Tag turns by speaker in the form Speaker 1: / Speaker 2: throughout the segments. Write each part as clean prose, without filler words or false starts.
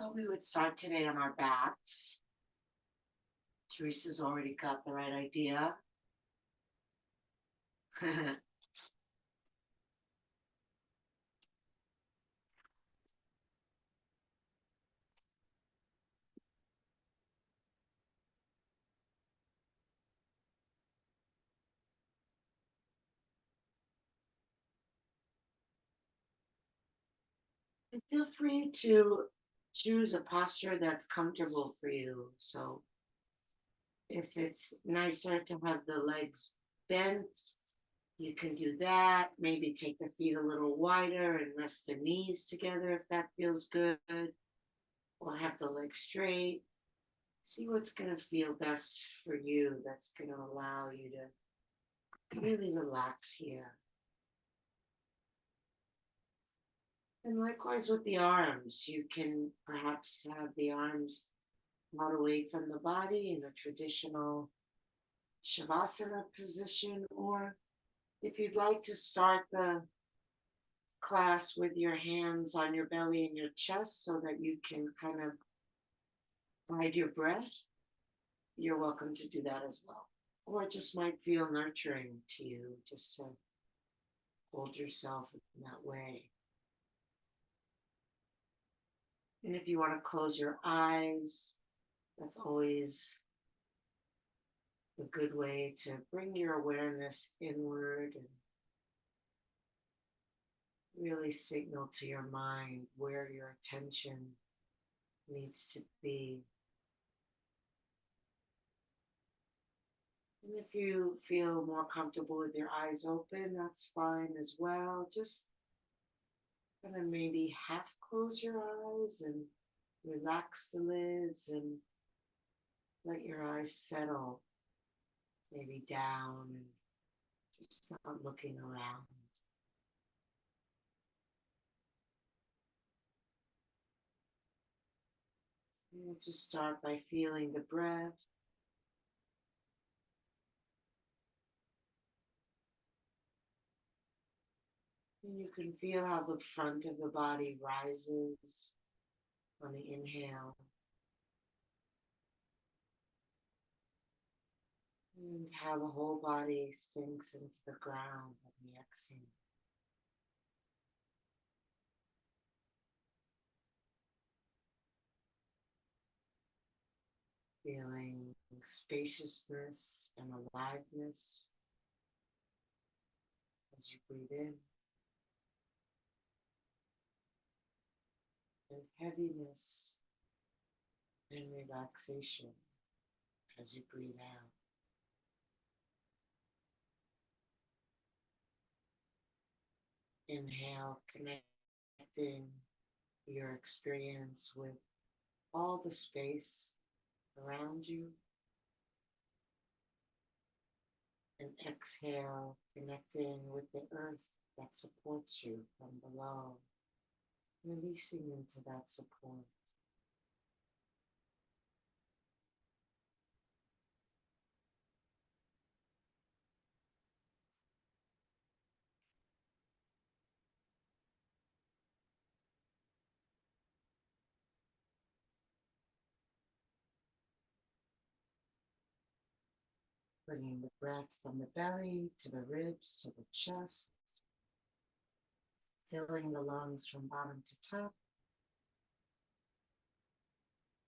Speaker 1: Thought we would start today on our backs. Teresa's already got the right idea. And feel free to choose a posture that's comfortable for you. So if it's nicer to have the legs bent, you can do that. Maybe take the feet a little wider and rest the knees together if that feels good. Or have the legs straight. See what's going to feel best for you. That's going to allow you to really relax here. And likewise with the arms, you can perhaps have the arms out away from the body in a traditional Shavasana position, or if you'd like to start the class with your hands on your belly and your chest so that you can kind of guide your breath, you're welcome to do that as well. Or it just might feel nurturing to you just to hold yourself in that way. And if you want to close your eyes, that's always a good way to bring your awareness inward and really signal to your mind where your attention needs to be. And if you feel more comfortable with your eyes open, that's fine as well. Just kind of maybe half close your eyes and relax the lids and let your eyes settle maybe down and just not looking around. And we'll just start by feeling the breath. And you can feel how the front of the body rises on the inhale. And how the whole body sinks into the ground on the exhale. Feeling spaciousness and aliveness as you breathe in. And heaviness and relaxation as you breathe out. Inhale, connecting your experience with all the space around you. And exhale, connecting with the earth that supports you from below, releasing into that support. Bringing the breath from the belly to the ribs to the chest, filling the lungs from bottom to top,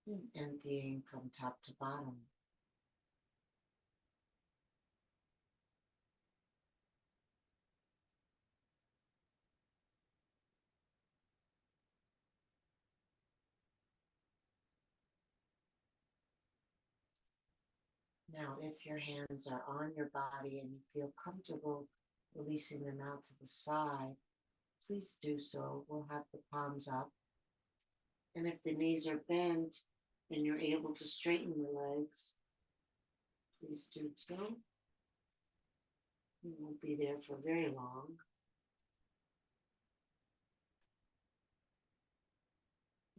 Speaker 1: and emptying from top to bottom. Now, if your hands are on your body and you feel comfortable releasing them out to the side, please do so. We'll have the palms up. And if the knees are bent and you're able to straighten the legs, please do so. You won't be there for very long.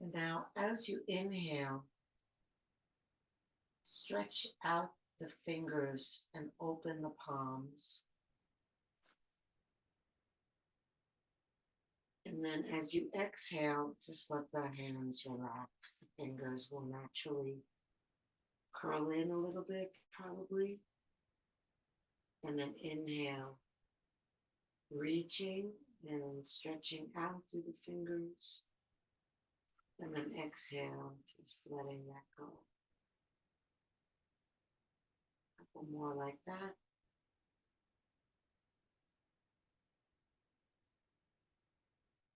Speaker 1: And now, as you inhale, stretch out the fingers and open the palms. And then as you exhale, just let the hands relax. The fingers will naturally curl in a little bit, probably. And then inhale, reaching and stretching out through the fingers. And then exhale, just letting that go. A couple more like that.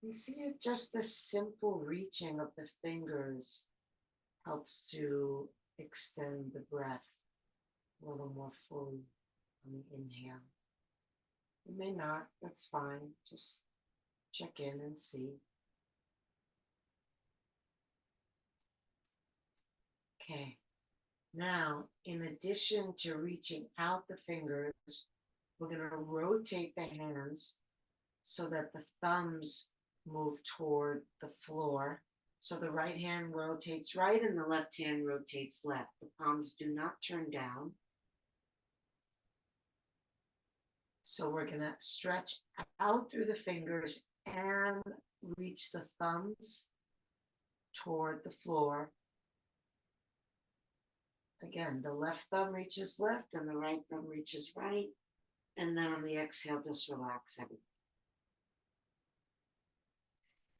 Speaker 1: And see if just the simple reaching of the fingers helps to extend the breath a little more fully on the inhale. It may not, that's fine. Just check in and see. Okay. Now, in addition to reaching out the fingers, we're going to rotate the hands so that the thumbs move toward the floor. So the right hand rotates right and the left hand rotates left. The palms do not turn down. So we're going to stretch out through the fingers and reach the thumbs toward the floor. Again, the left thumb reaches left and the right thumb reaches right. And then on the exhale, just relax everything.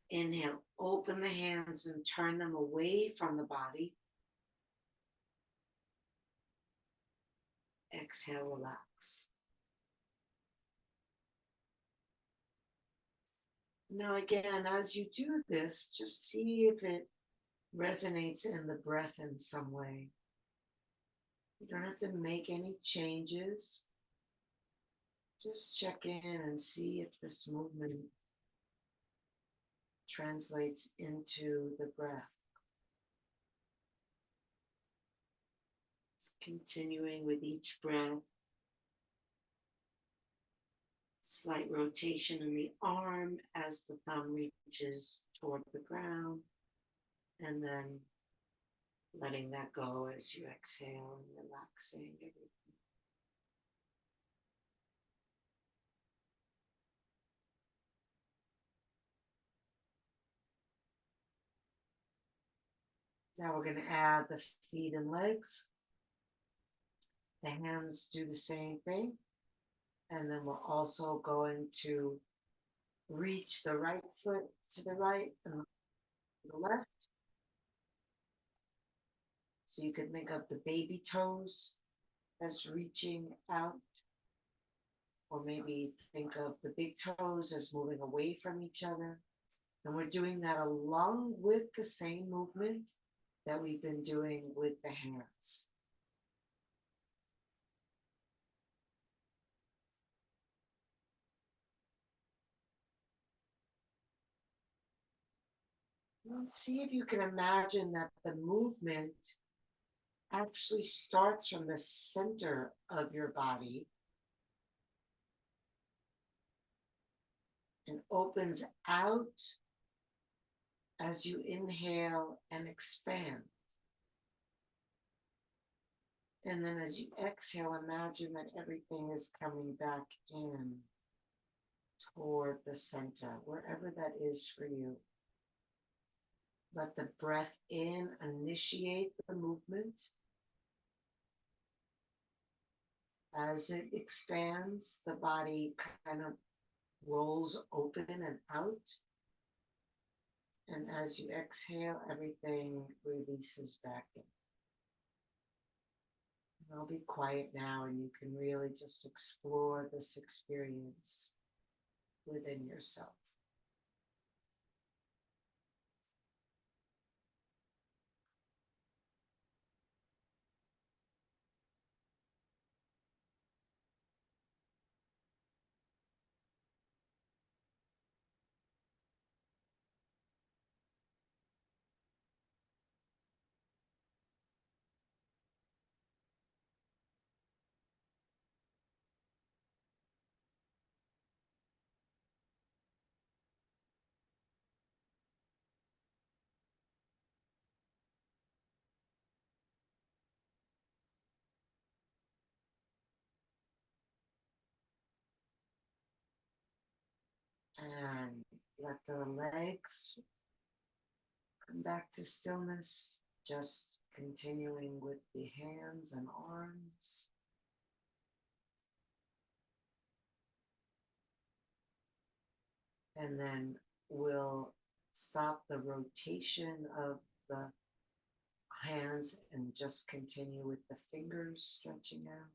Speaker 1: Inhale, open the hands and turn them away from the body. Exhale, relax. Now, again, as you do this, just see if it resonates in the breath in some way. You don't have to make any changes. Just check in and see if this movement translates into the breath. It's continuing with each breath. Slight rotation in the arm as the thumb reaches toward the ground, and then letting that go as you exhale and relaxing everything. Now we're going to add the feet and legs. The hands do the same thing. And then we're also going to reach the right foot to the right and the left. So you can think of the baby toes as reaching out, or maybe think of the big toes as moving away from each other. And we're doing that along with the same movement that we've been doing with the hands. And see if you can imagine that the movement actually starts from the center of your body and opens out as you inhale and expand. And then as you exhale, imagine that everything is coming back in toward the center, wherever that is for you. Let the breath in initiate the movement. As it expands, the body kind of rolls open and out. And as you exhale, everything releases back in. And I'll be quiet now, and you can really just explore this experience within yourself. Let the legs come back to stillness, just continuing with the hands and arms. And then we'll stop the rotation of the hands and just continue with the fingers stretching out.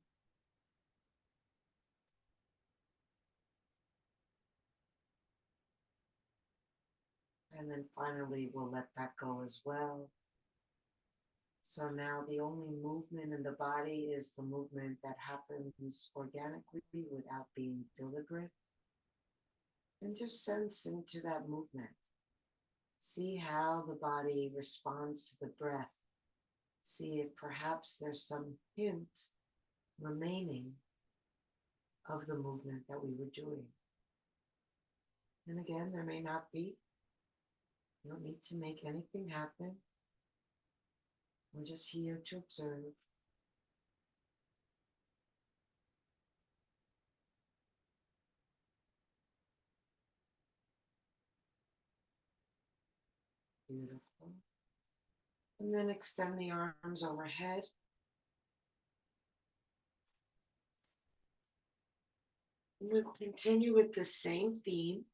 Speaker 1: And then finally, we'll let that go as well. So now the only movement in the body is the movement that happens organically without being deliberate. And just sense into that movement. See how the body responds to the breath. See if perhaps there's some hint remaining of the movement that we were doing. And again, there may not be. You don't need to make anything happen. We're just here to observe. Beautiful. And then extend the arms overhead. And we'll continue with the same theme.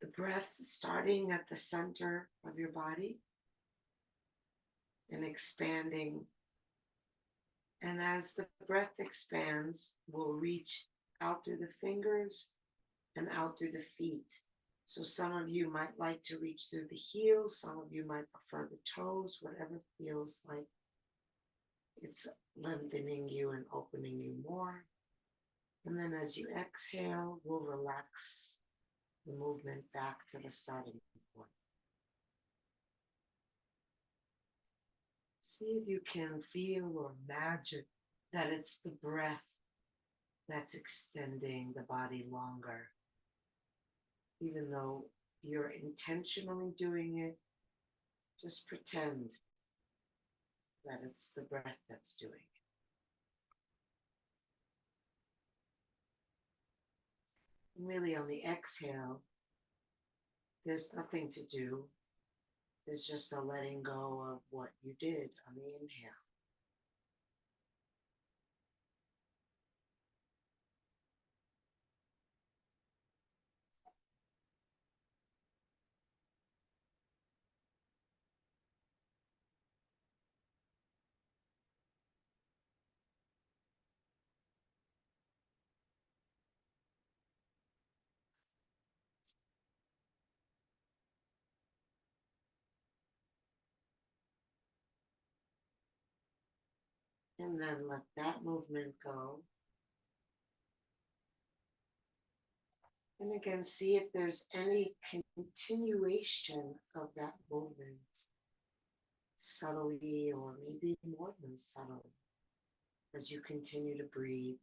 Speaker 1: The breath starting at the center of your body and expanding. And as the breath expands, we'll reach out through the fingers and out through the feet. So some of you might like to reach through the heels. Some of you might prefer the toes, whatever feels like it's lengthening you and opening you more. And then as you exhale, we'll relax the movement back to the starting point. See if you can feel or imagine that it's the breath that's extending the body longer. Even though you're intentionally doing it, just pretend that it's the breath that's doing it. And really, on the exhale, there's nothing to do. There's just a letting go of what you did on the inhale. And then let that movement go. And again, see if there's any continuation of that movement, subtly or maybe more than subtly, as you continue to breathe.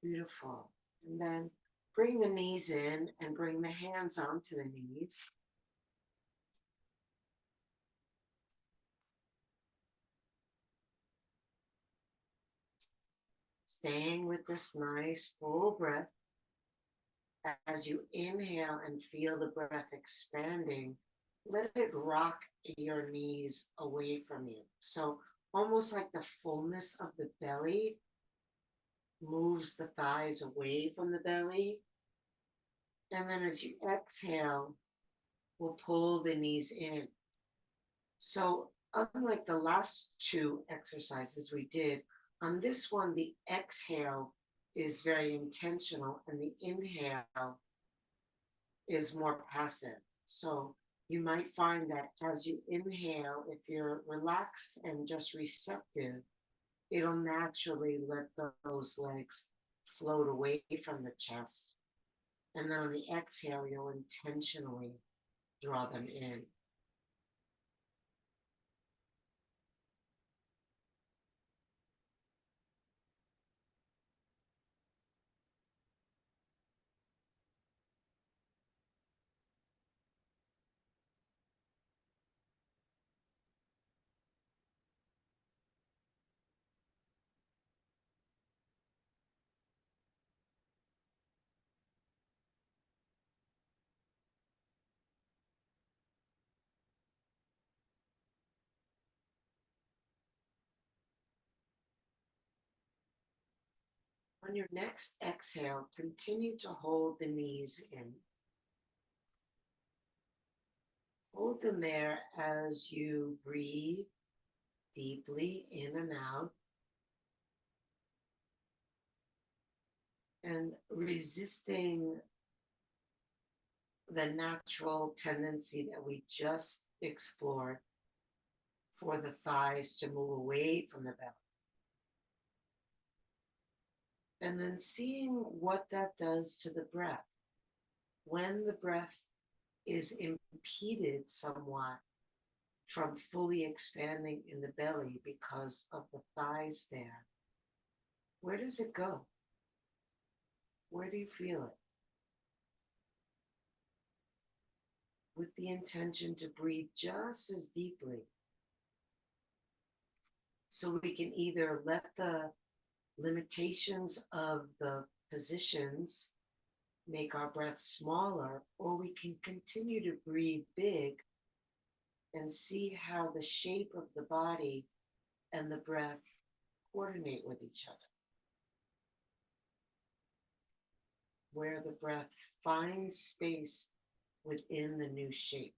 Speaker 1: Beautiful. And then bring the knees in and bring the hands onto the knees. Staying with this nice full breath. As you inhale and feel the breath expanding, let it rock your knees away from you. So almost like the fullness of the belly moves the thighs away from the belly. And then as you exhale, we'll pull the knees in. So unlike the last two exercises we did, on this one, the exhale is very intentional and the inhale is more passive. So you might find that as you inhale, if you're relaxed and just receptive, it'll naturally let those legs float away from the chest. And then on the exhale, you'll intentionally draw them in. On your next exhale, continue to hold the knees in. Hold them there as you breathe deeply in and out, and resisting the natural tendency that we just explored for the thighs to move away from the belly. And then seeing what that does to the breath. When the breath is impeded somewhat from fully expanding in the belly because of the thighs there, where does it go? Where do you feel it? With the intention to breathe just as deeply. So we can either let the limitations of the positions make our breath smaller, or we can continue to breathe big and see how the shape of the body and the breath coordinate with each other. Where the breath finds space within the new shape.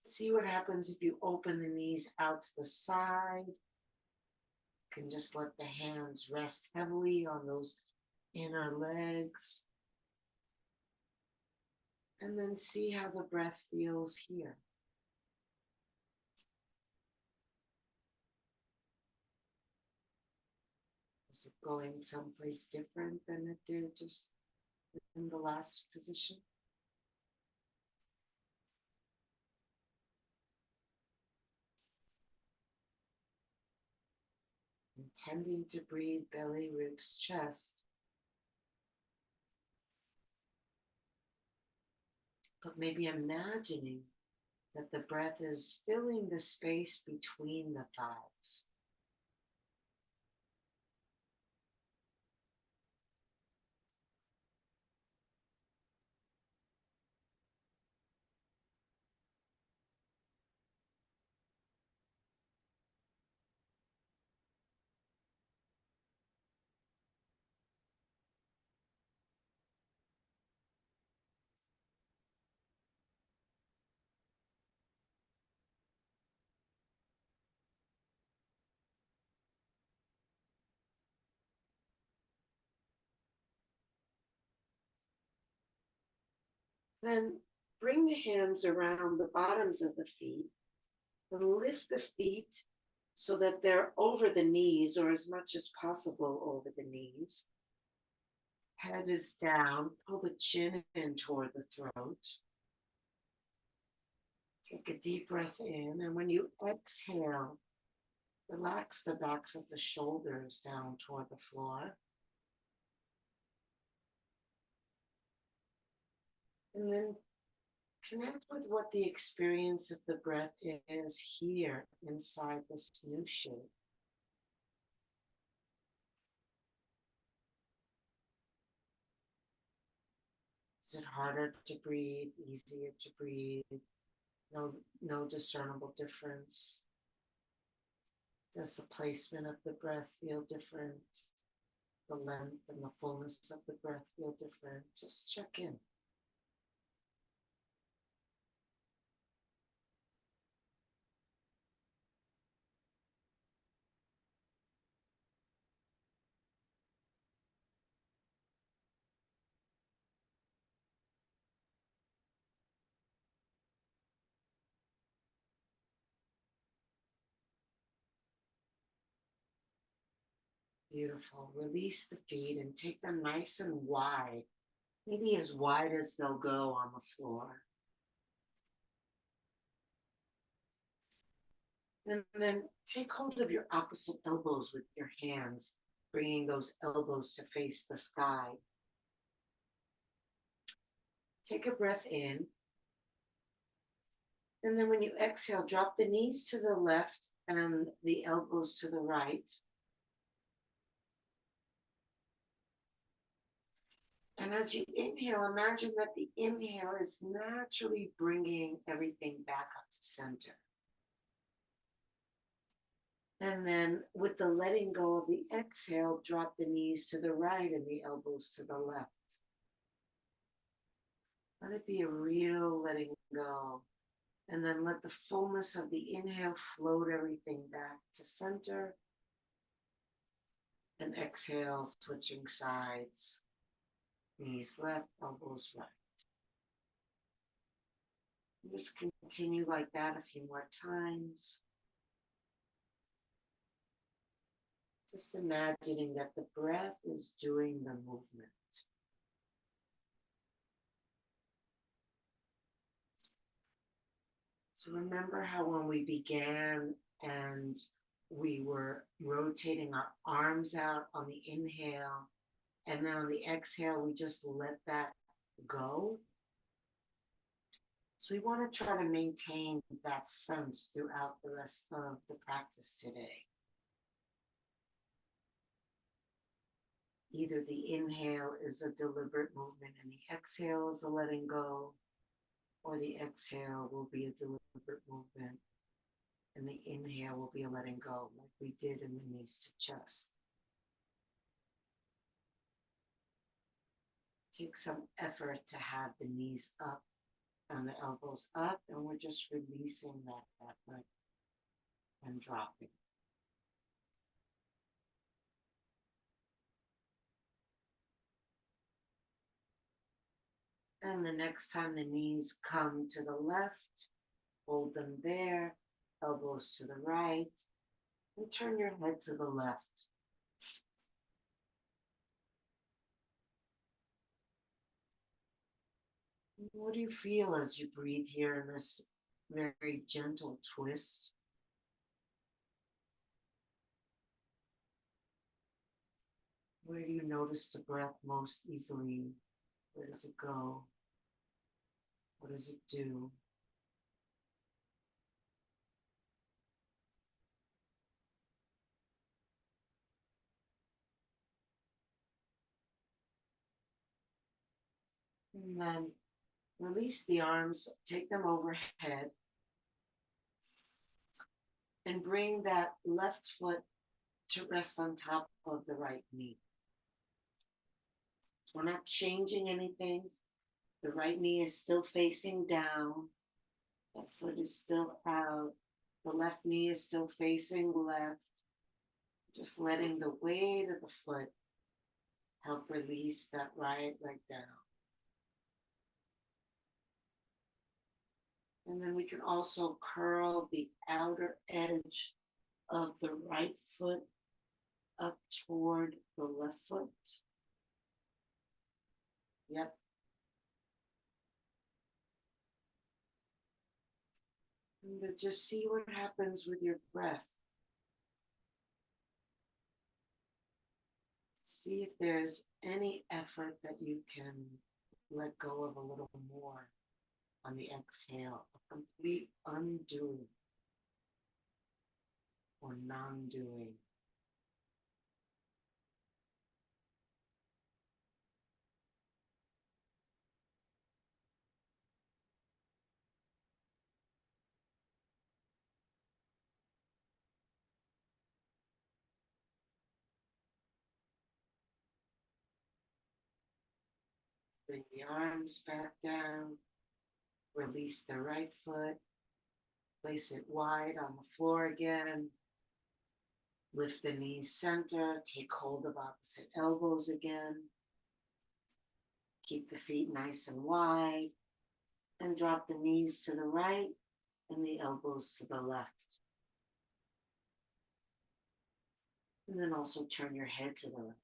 Speaker 1: See what happens if you open the knees out to the side. You can just let the hands rest heavily on those inner legs. And then see how the breath feels here. Is it going someplace different than it did just in the last position? Intending to breathe belly, ribs, chest, but maybe imagining that the breath is filling the space between the thighs. Then bring the hands around the bottoms of the feet and lift the feet so that they're over the knees, or as much as possible over the knees. Head is down, pull the chin in toward the throat. Take a deep breath in, and when you exhale, relax the backs of the shoulders down toward the floor. And then connect with what the experience of the breath is here inside this new shape. Is it harder to breathe, easier to breathe? No discernible difference. Does the placement of the breath feel different? The length and the fullness of the breath feel different? Just check in. Beautiful. Release the feet and take them nice and wide, maybe as wide as they'll go on the floor. And then take hold of your opposite elbows with your hands, bringing those elbows to face the sky. Take a breath in. And then when you exhale, drop the knees to the left and the elbows to the right. And as you inhale, imagine that the inhale is naturally bringing everything back up to center. And then with the letting go of the exhale, drop the knees to the right and the elbows to the left. Let it be a real letting go. And then let the fullness of the inhale float everything back to center. And exhale, switching sides. Knees left, elbows right. And just continue like that a few more times. Just imagining that the breath is doing the movement. So remember how when we began and we were rotating our arms out on the inhale, and then on the exhale, we just let that go. So we want to try to maintain that sense throughout the rest of the practice today. Either the inhale is a deliberate movement and the exhale is a letting go, or the exhale will be a deliberate movement and the inhale will be a letting go, like we did in the knees to chest. Take some effort to have the knees up and the elbows up, and we're just releasing that effort and dropping. And the next time the knees come to the left, hold them there, elbows to the right, and turn your head to the left. What do you feel as you breathe here in this very gentle twist? Where do you notice the breath most easily? Where does it go? What does it do? And then release the arms, take them overhead, and bring that left foot to rest on top of the right knee. So we're not changing anything. The right knee is still facing down. That foot is still out. The left knee is still facing left. Just letting the weight of the foot help release that right leg down. And then we can also curl the outer edge of the right foot up toward the left foot. Yep. And just see what happens with your breath. See if there's any effort that you can let go of a little more on the exhale, a complete undoing or non-doing. Bring the arms back down, release the right foot, place it wide on the floor again. Lift the knees center, take hold of opposite elbows again. Keep the feet nice and wide, and drop the knees to the right and the elbows to the left. And then also turn your head to the left.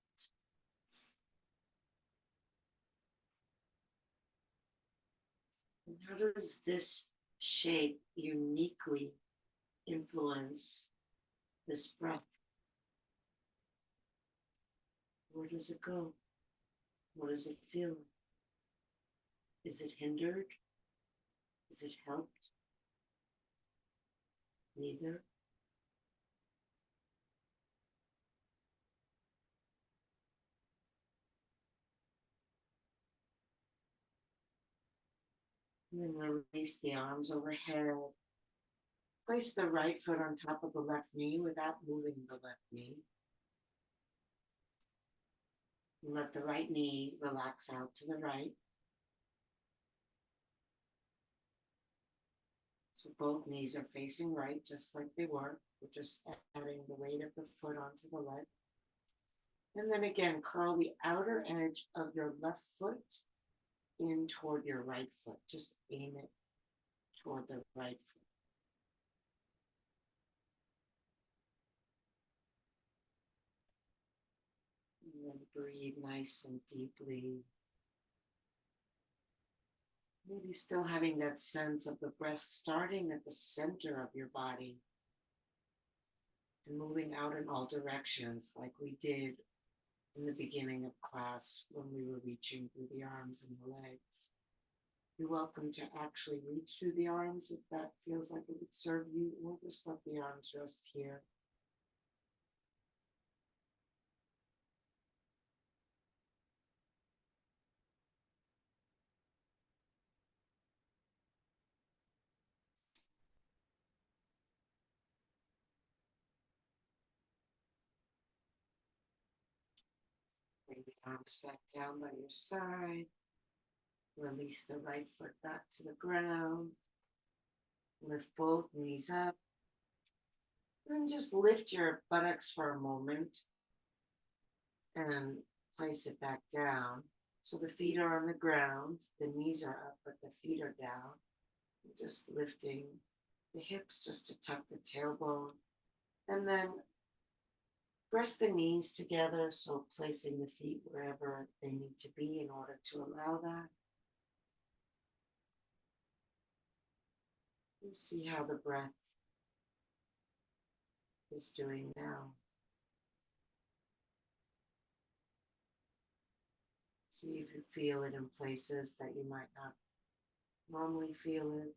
Speaker 1: And how does this shape uniquely influence this breath? Where does it go? What does it feel? Is it hindered? Is it helped? Neither. And then release the arms overhead. Place the right foot on top of the left knee without moving the left knee. And let the right knee relax out to the right. So both knees are facing right, just like they were. We're just adding the weight of the foot onto the leg. And then again, curl the outer edge of your left foot in toward your right foot. Just aim it toward the right foot. And then breathe nice and deeply. Maybe still having that sense of the breath starting at the center of your body and moving out in all directions like we did in the beginning of class when we were reaching through the arms and the legs. You're welcome to actually reach through the arms if that feels like it would serve you, or just let the arms rest here. Bring the arms back down by your side. Release the right foot back to the ground. Lift both knees up. Then just lift your buttocks for a moment and place it back down. So the feet are on the ground, the knees are up, but the feet are down. Just lifting the hips just to tuck the tailbone. And then press the knees together, so placing the feet wherever they need to be in order to allow that. You see how the breath is doing now. See if you feel it in places that you might not normally feel it.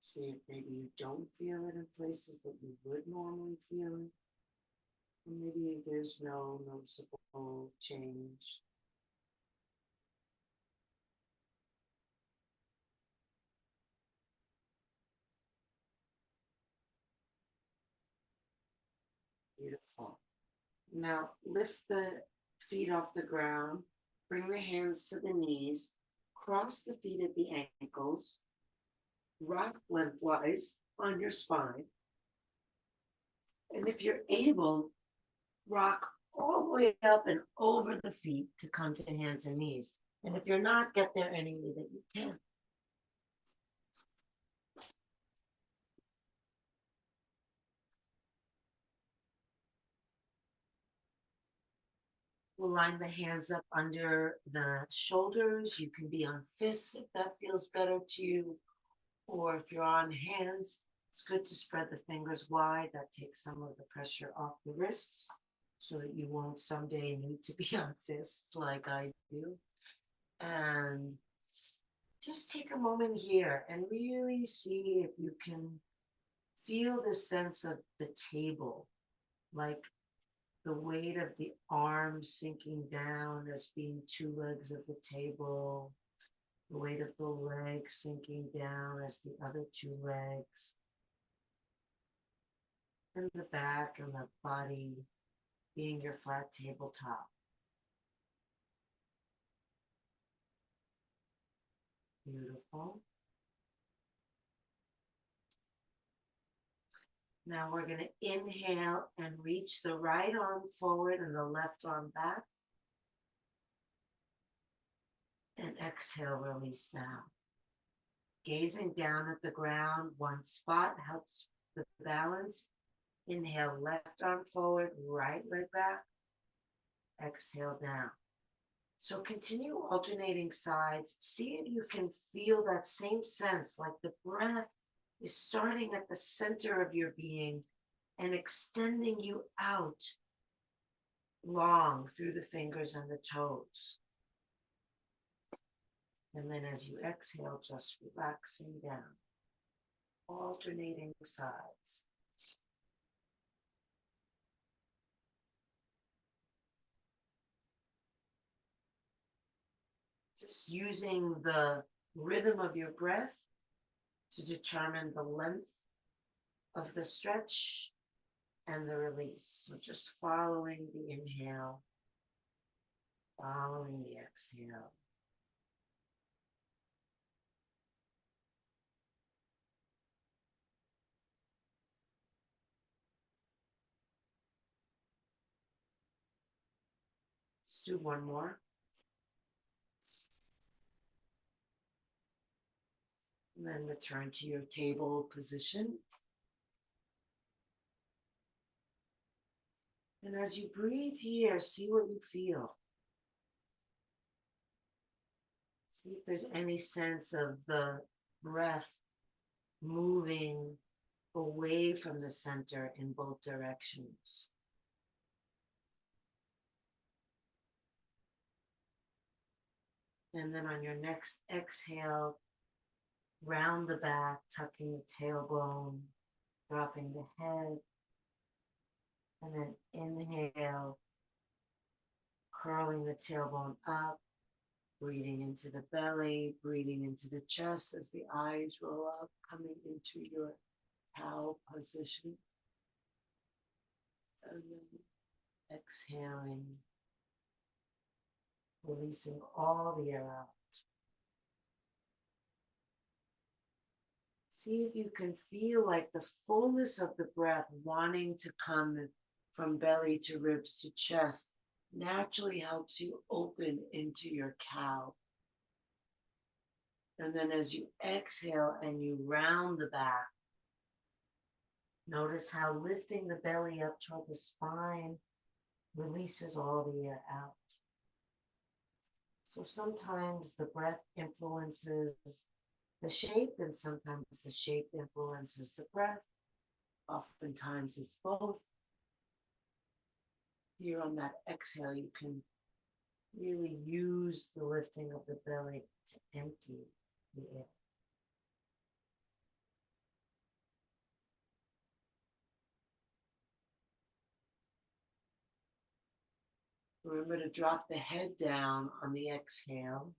Speaker 1: See if maybe you don't feel it in places that you would normally feel it. And maybe there's no noticeable change. Beautiful. Now lift the feet off the ground, bring the hands to the knees, cross the feet at the ankles, rock lengthwise on your spine. And if you're able, rock all the way up and over the feet to come to hands and knees. And if you're not, get there any way that you can. We'll line the hands up under the shoulders. You can be on fists if that feels better to you. Or if you're on hands, it's good to spread the fingers wide. That takes some of the pressure off the wrists so that you won't someday need to be on fists like I do. And just take a moment here and really see if you can feel the sense of the table, like the weight of the arms sinking down as being two legs of the table, the weight of the legs sinking down as the other two legs, and the back and the body being your flat tabletop. Beautiful. Now we're going to inhale and reach the right arm forward and the left arm back. And exhale, release down. Gazing down at the ground, one spot helps with balance. Inhale, left arm forward, right leg back. Exhale down. So continue alternating sides. See if you can feel that same sense, like the breath is starting at the center of your being and extending you out long through the fingers and the toes. And then as you exhale, just relaxing down, alternating sides. Just using the rhythm of your breath to determine the length of the stretch and the release. So just following the inhale, following the exhale. Let's do one more. And then return to your table position. And as you breathe here, see what you feel. See if there's any sense of the breath moving away from the center in both directions. And then on your next exhale, round the back, tucking the tailbone, dropping the head. And then inhale, curling the tailbone up, breathing into the belly, breathing into the chest as the eyes roll up, coming into your cow position. And then exhaling, releasing all the air out. See if you can feel like the fullness of the breath wanting to come from belly to ribs to chest naturally helps you open into your cow. And then as you exhale and you round the back, notice how lifting the belly up toward the spine releases all the air out. So sometimes the breath influences the shape, and sometimes the shape influences the breath. Oftentimes it's both. Here on that exhale, you can really use the lifting of the belly to empty the air. Remember to drop the head down on the exhale,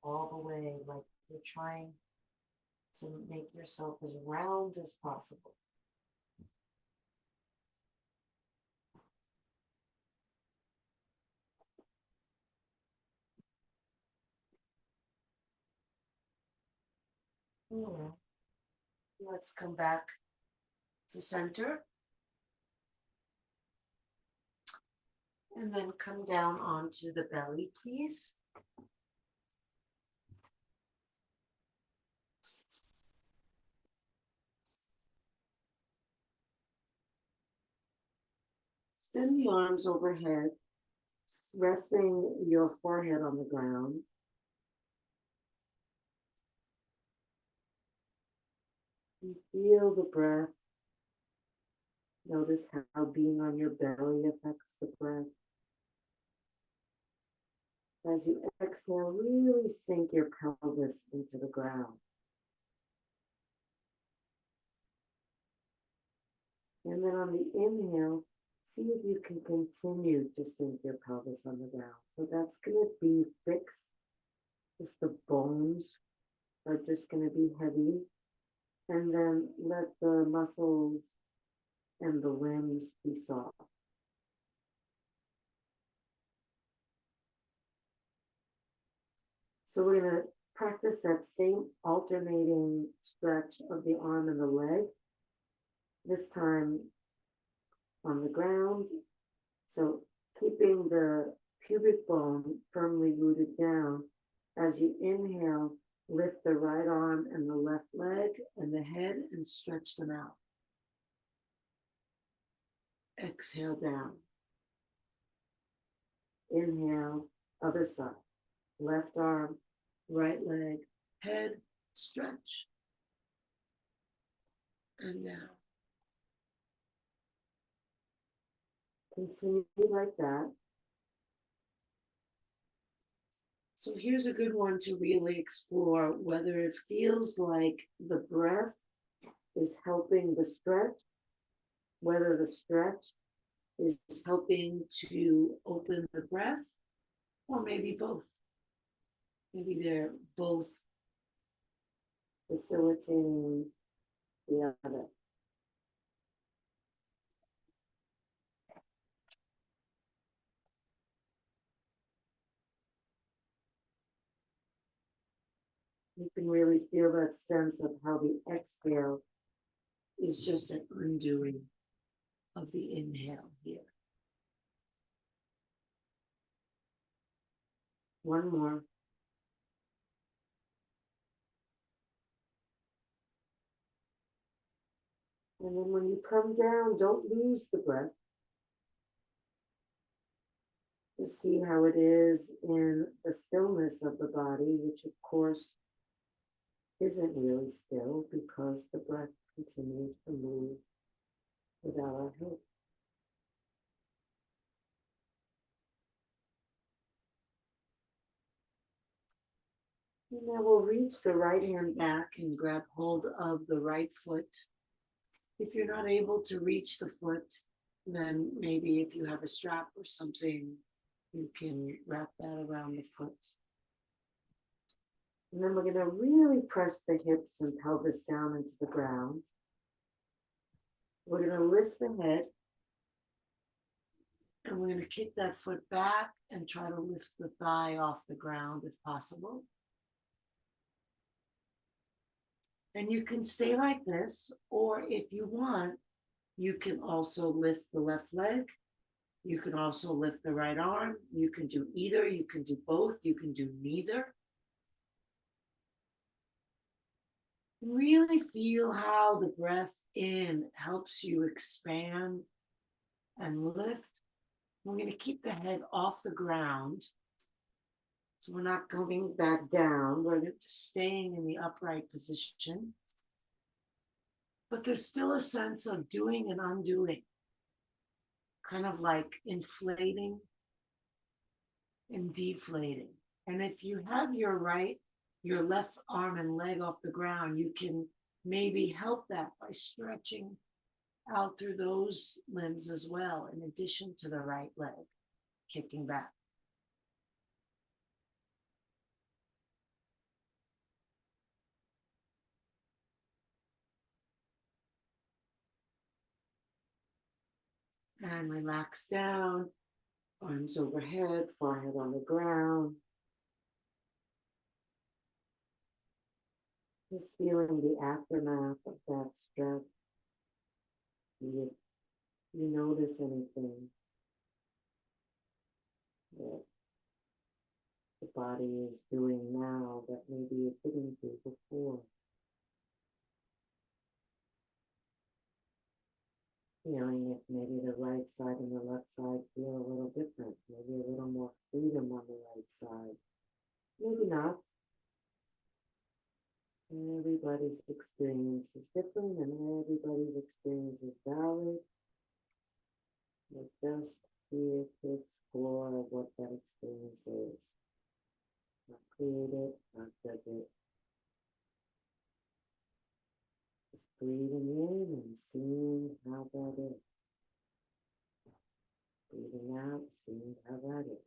Speaker 1: all the way like you're trying to make yourself as round as possible. Let's come back to center. And then come down onto the belly, please. Extend the arms overhead, resting your forehead on the ground. You feel the breath. Notice how being on your belly affects the breath. As you exhale, really sink your pelvis into the ground. And then on the inhale, see if you can continue to sink your pelvis on the ground. So that's going to be fixed. Just the bones are just going to be heavy. And then let the muscles and the limbs be soft. So we're going to practice that same alternating stretch of the arm and the leg. This time on the ground. So keeping the pubic bone firmly rooted down. As you inhale, lift the right arm and the left leg and the head and stretch them out. Exhale down. Inhale, other side. Left arm, right leg, head, stretch. And down. Continue like that. So here's a good one to really explore whether it feels like the breath is helping the stretch, whether the stretch is helping to open the breath, or maybe both. Maybe they're both facilitating the other. You can really feel that sense of how the exhale is just an undoing of the inhale here. One more. And then when you come down, don't lose the breath. Just see how it is in the stillness of the body, which of course isn't really still because the breath continues to move without our help. And now we'll reach the right hand back and grab hold of the right foot. If you're not able to reach the foot, then maybe if you have a strap or something, you can wrap that around the foot. And then we're going to really press the hips and pelvis down into the ground. We're going to lift the head. And we're going to kick that foot back and try to lift the thigh off the ground if possible. And you can stay like this, or if you want, you can also lift the left leg. You can also lift the right arm. You can do either. You can do both. You can do neither. Really feel how the breath in helps you expand and lift. We're going to keep the head off the ground. So we're not going back down. We're just staying in the upright position. But there's still a sense of doing and undoing, kind of like inflating and deflating. And if you have your left arm and leg off the ground, you can maybe help that by stretching out through those limbs as well, in addition to the right leg kicking back. And relax down, arms overhead, forehead on the ground. Just feeling the aftermath of that stretch. You notice anything that the body is doing now that maybe it didn't do before. Feeling if maybe the right side and the left side feel a little different, maybe a little more freedom on the right side. Maybe not. Everybody's experience is different and everybody's experience is valid. We're just here to explore what that experience is. Not create it, not judge it. Just breathing in and seeing how that is. Breathing out, seeing how that is.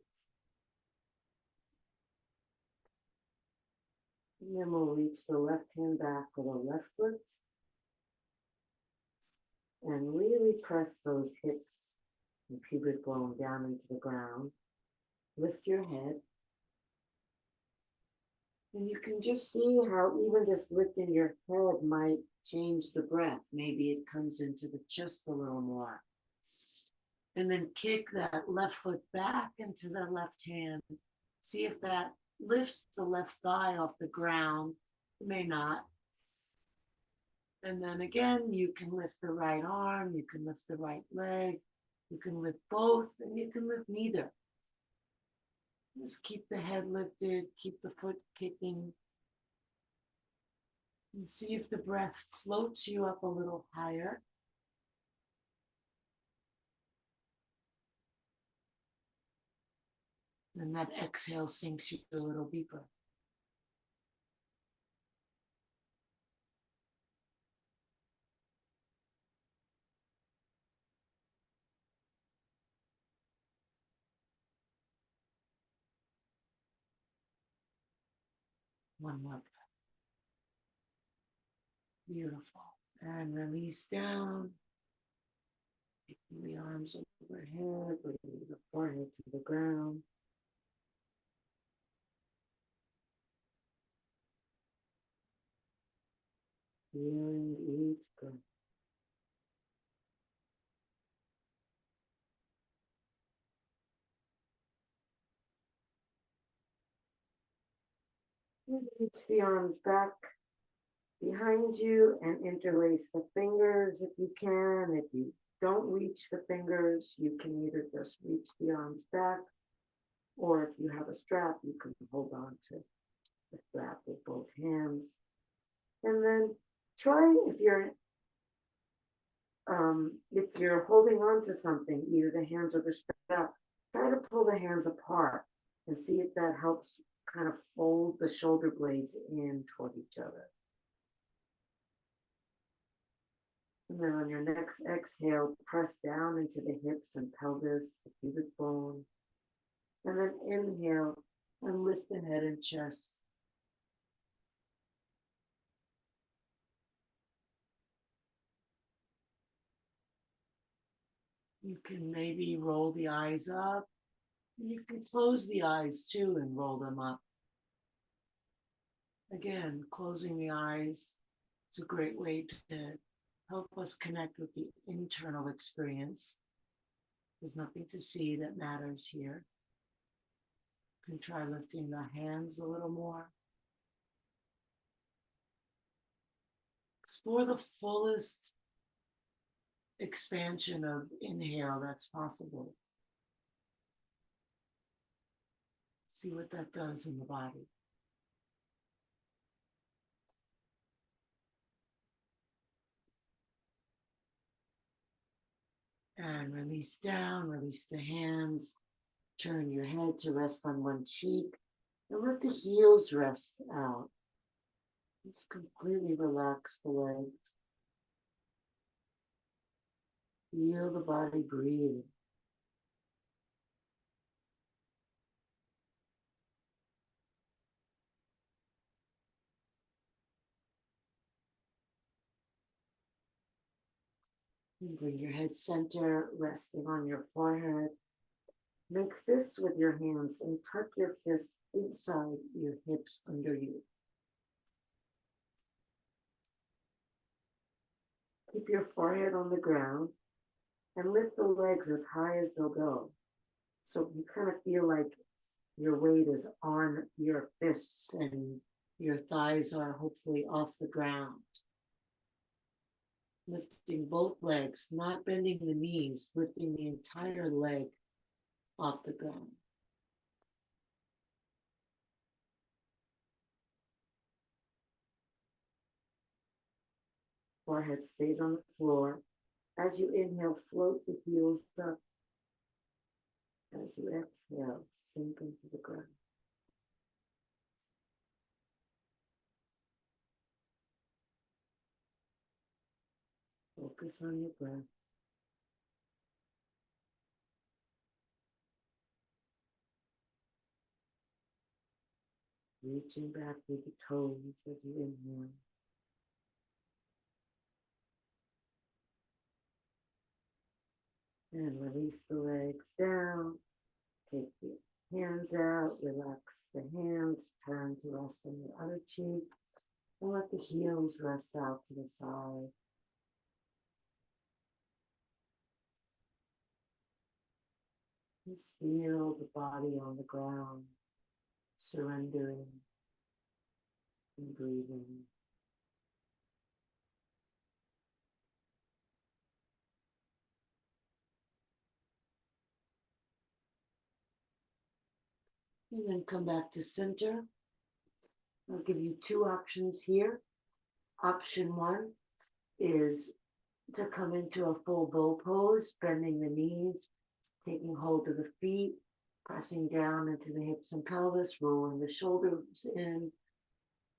Speaker 1: And then we'll reach the left hand back with the left foot. And really press those hips and pubic bone down into the ground. Lift your head. And you can just see how even just lifting your head might change the breath. Maybe it comes into the chest a little more. And then kick that left foot back into the left hand. See if that lifts the left thigh off the ground. It may not. And then again, you can lift the right arm, you can lift the right leg, you can lift both, and you can lift neither. Just keep the head lifted, keep the foot kicking, and see if the breath floats you up a little higher. And that exhale sinks you a little deeper. One more. Beautiful. And release down. Taking the arms overhead, bringing the forehead to the ground. Feeling each breath. Reach the arms back behind you and interlace the fingers if you can. If you don't reach the fingers, you can either just reach the arms back, or if you have a strap, you can hold on to the strap with both hands. And then try, if you're holding on to something, either the hands or the strap, try to pull the hands apart and see if that helps kind of fold the shoulder blades in toward each other. And then on your next exhale, press down into the hips and pelvis, the pubic bone. And then inhale and lift the head and chest. You can maybe roll the eyes up. You can close the eyes too and roll them up. Again, closing the eyes is a great way to help us connect with the internal experience. There's nothing to see that matters here. You can try lifting the hands a little more. Explore the fullest expansion of inhale that's possible. See what that does in the body. And release down, release the hands. Turn your head to rest on one cheek and let the heels rest out. Just completely relax the legs. Feel the body breathe. And bring your head center, resting on your forehead. Make fists with your hands and tuck your fists inside your hips under you. Keep your forehead on the ground and lift the legs as high as they'll go. So you kind of feel like your weight is on your fists and your thighs are hopefully off the ground. Lifting both legs, not bending the knees, lifting the entire leg off the ground. Forehead stays on the floor. As you inhale, float the heels up. As you exhale, sink into the ground. Focus on your breath. Reaching back with the toes as you inhale. And release the legs down. Take the hands out, relax the hands, turn to rest on your other cheek, and let the heels rest out to the side. Just feel the body on the ground, surrendering and breathing. And then come back to center. I'll give you two options here. Option one is to come into a full bow pose, bending the knees, taking hold of the feet, pressing down into the hips and pelvis, rolling the shoulders in,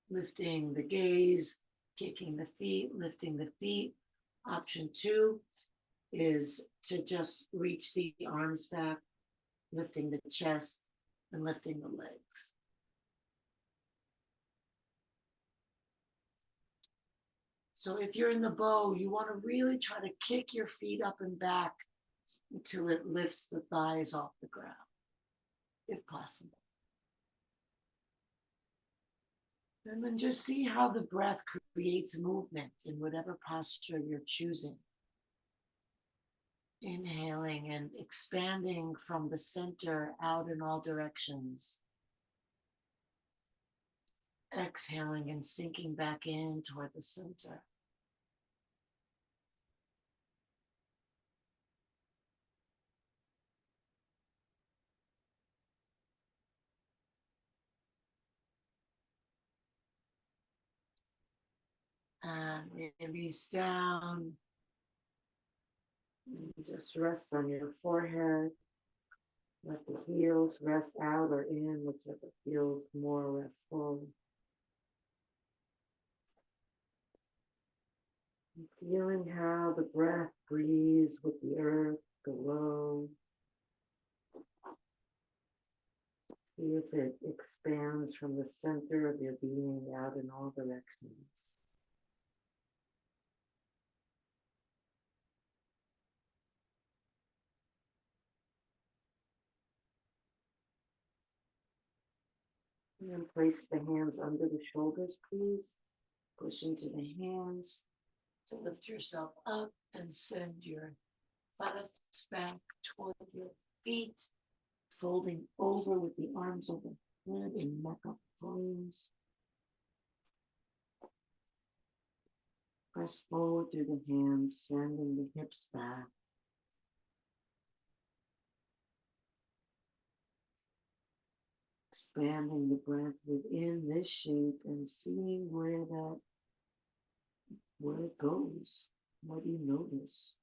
Speaker 1: lifting the gaze, kicking the feet, lifting the feet. Option two is to just reach the arms back, lifting the chest and lifting the legs. So if you're in the bow, you want to really try to kick your feet up and back until it lifts the thighs off the ground, if possible. And then just see how the breath creates movement in whatever posture you're choosing. Inhaling and expanding from the center out in all directions. Exhaling and sinking back in toward the center. And release down. And just rest on your forehead. Let the heels rest out or in, whichever feels more restful. And feeling how the breath breathes with the earth below. See if it expands from the center of your being out in all directions. And then place the hands under the shoulders, please. Push into the hands to lift yourself up and send your buttocks back toward your feet, folding over with the arms overhead and neck up close. Press forward through the hands, sending the hips back. Expanding the breath within this shape and seeing where it goes. What do you notice?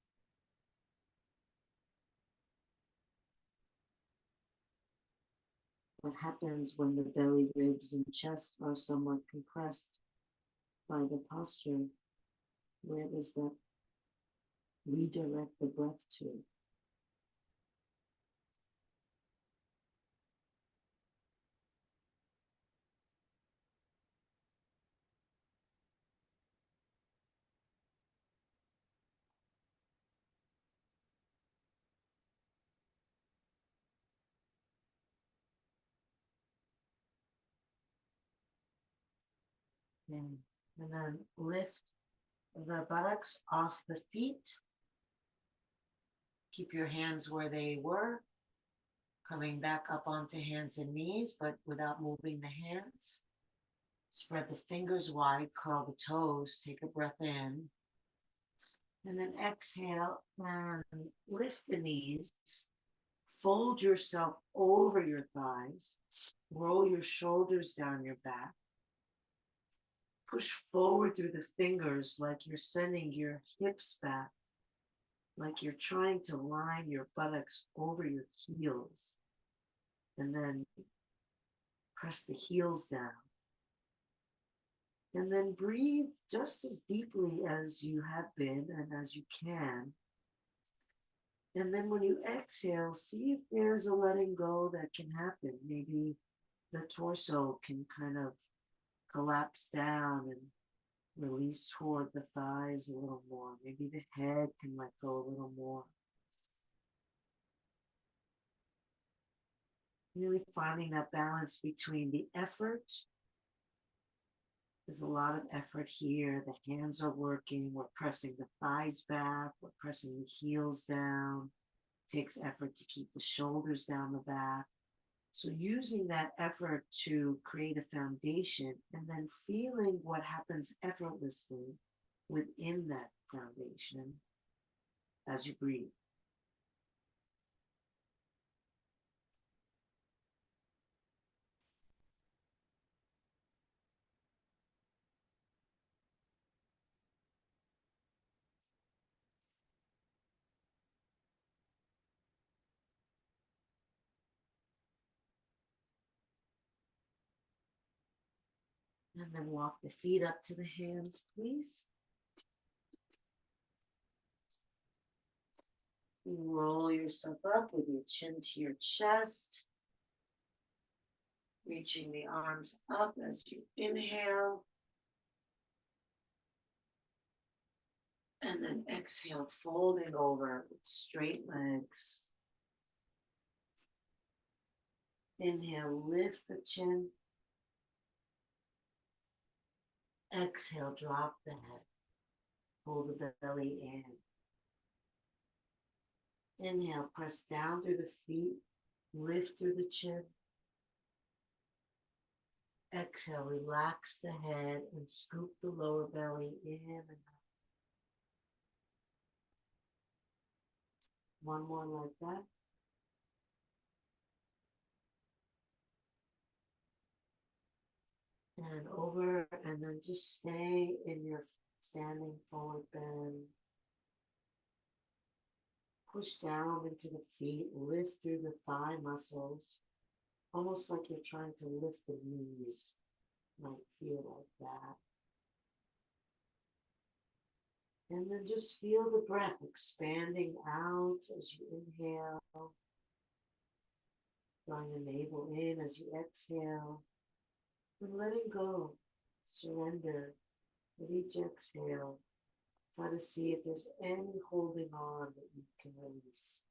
Speaker 1: What happens when the belly, ribs, and chest are somewhat compressed by the posture? Where does that redirect the breath to? Okay. And then lift the buttocks off the feet. Keep your hands where they were, coming back up onto hands and knees, but without moving the hands. Spread the fingers wide, curl the toes, take a breath in. And then exhale and lift the knees. Fold yourself over your thighs. Roll your shoulders down your back. Push forward through the fingers like you're sending your hips back, like you're trying to line your buttocks over your heels. And then press the heels down. And then breathe just as deeply as you have been and as you can. And then when you exhale, see if there's a letting go that can happen. Maybe the torso can kind of collapse down and release toward the thighs a little more. Maybe the head can let go a little more. Really finding that balance between the effort. There's a lot of effort here. The hands are working. We're pressing the thighs back. We're pressing the heels down. It takes effort to keep the shoulders down the back. So using that effort to create a foundation and then feeling what happens effortlessly within that foundation as you breathe. And then walk the feet up to the hands, please. Roll yourself up with your chin to your chest. Reaching the arms up as you inhale. And then exhale, folding over with straight legs. Inhale, lift the chin. Exhale, drop the head. Pull the belly in. Inhale, press down through the feet. Lift through the chin. Exhale, relax the head and scoop the lower belly in and out. One more like that. And over, and then just stay in your standing forward bend. Push down into the feet, lift through the thigh muscles, almost like you're trying to lift the knees. Might feel like that. And then just feel the breath expanding out as you inhale. Drawing the navel in as you exhale. And letting go. Surrender with each exhale. Try to see if there's any holding on that you can release.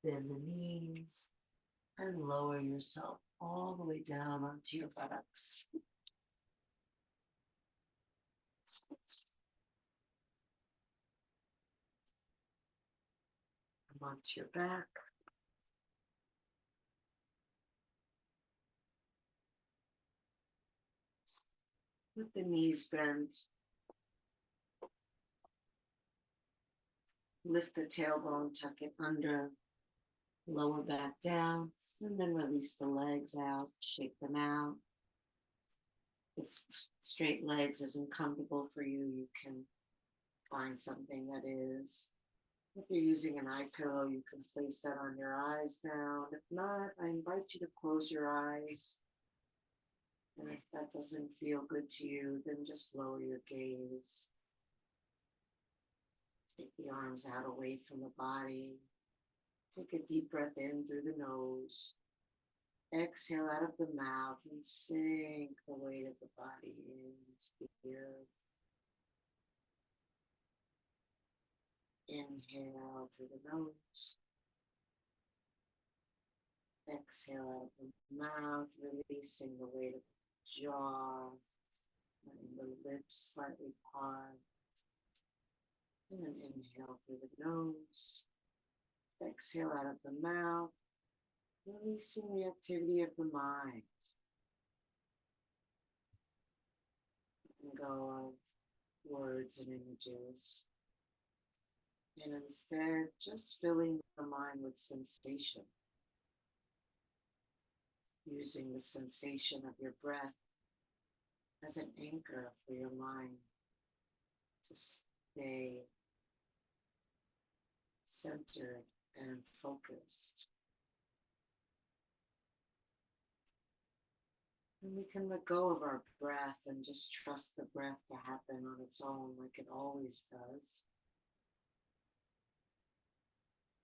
Speaker 1: Bend the knees and lower yourself all the way down onto your buttocks. Come onto your back. With the knees bent. Lift the tailbone, tuck it under, lower back down, and then release the legs out, shake them out. If straight legs isn't comfortable for you, you can find something that is. If you're using an eye pillow, you can place that on your eyes now. And if not, I invite you to close your eyes. And if that doesn't feel good to you, then just lower your gaze. Take the arms out away from the body. Take a deep breath in through the nose. Exhale out of the mouth and sink the weight of the body into the earth. Inhale through the nose. Exhale out of the mouth, releasing the weight of the jaw, letting the lips slightly part. And then inhale through the nose. Exhale out of the mouth, releasing the activity of the mind. Letting go of words and images. And instead, just filling the mind with sensation. Using the sensation of your breath as an anchor for your mind to stay centered and focused. And we can let go of our breath and just trust the breath to happen on its own like it always does.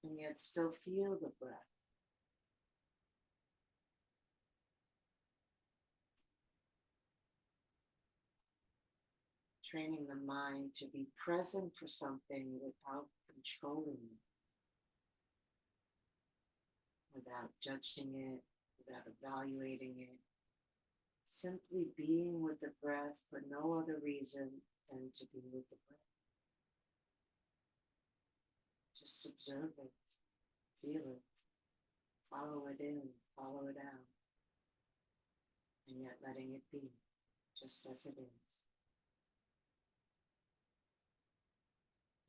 Speaker 1: And yet still feel the breath. Training the mind to be present for something without controlling it, without judging it, without evaluating it. Simply being with the breath for no other reason than to be with the breath. Just observe it, feel it, follow it in, follow it out, and yet letting it be just as it is.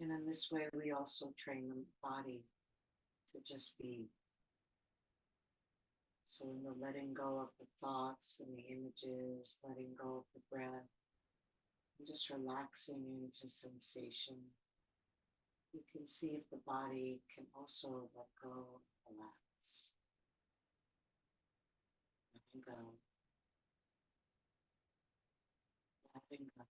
Speaker 1: And in this way, we also train the body to just be. So in the letting go of the thoughts and the images, letting go of the breath, and just relaxing into sensation, you can see if the body can also let go, relax, letting go. Finger.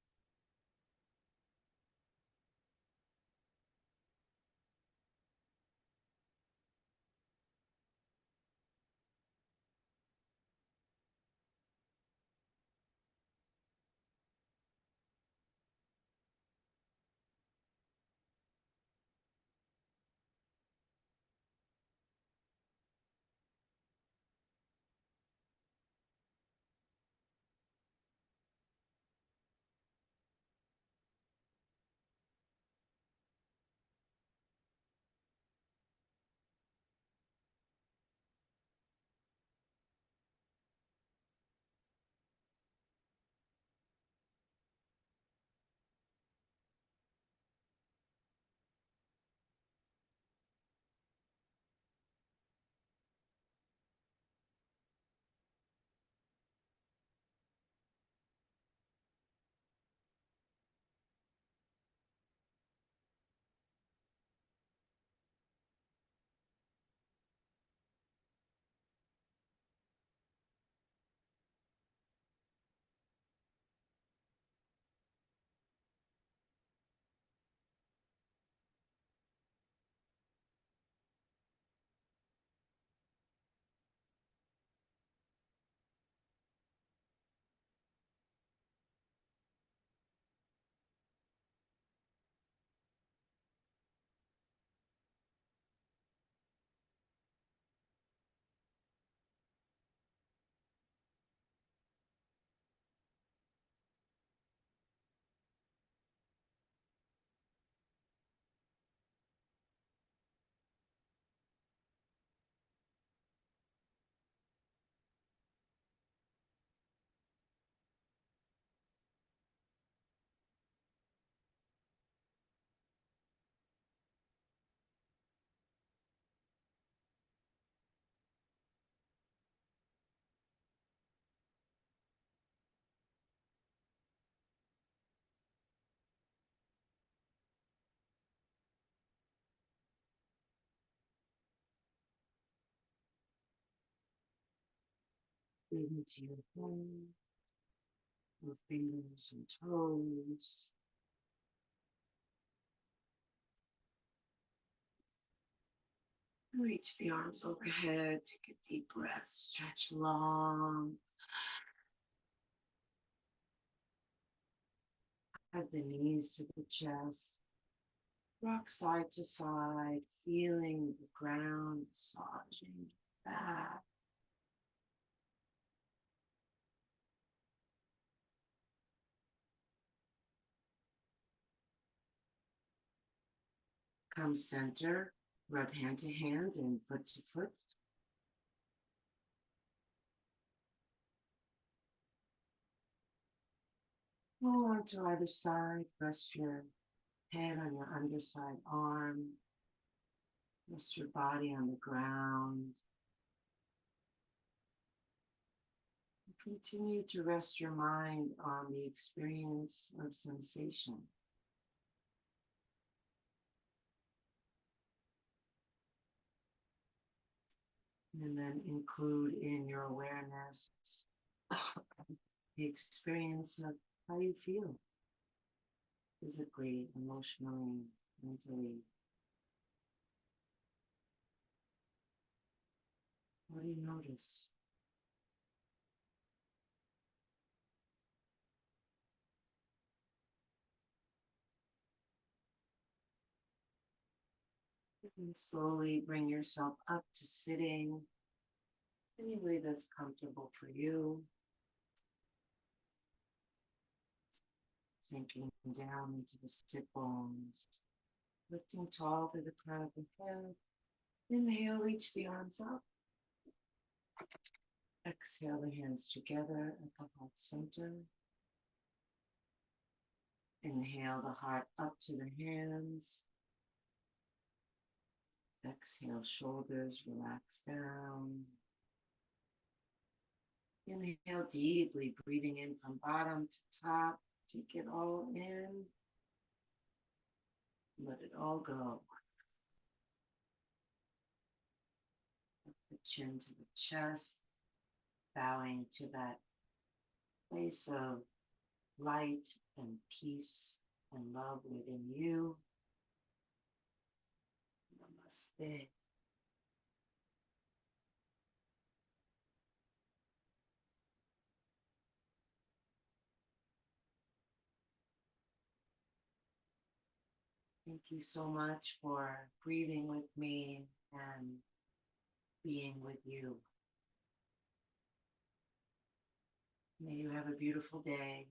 Speaker 1: Breathe into your hand, your fingers and toes. Reach the arms overhead. Take a deep breath. Stretch long. Hug the knees to the chest. Rock side to side, feeling the ground massaging back. Come center. Rub hand to hand and foot to foot. Roll on to either side. Rest your head on your underside arm. Rest your body on the ground. Continue to rest your mind on the experience of sensation. And then include in your awareness the experience of how you feel physically, emotionally, mentally. What do you notice? And slowly bring yourself up to sitting any way that's comfortable for you. Sinking down into the sit bones. Lifting tall through the crown of the head. Inhale, reach the arms up. Exhale the hands together at the heart center. Inhale the heart up to the hands. Exhale, shoulders relax down. Inhale deeply, breathing in from bottom to top. Take it all in. Let it all go. The chin to the chest, bowing to that place of light and peace and love within you. Namaste. Thank you so much for breathing with me and being with you. May you have a beautiful day.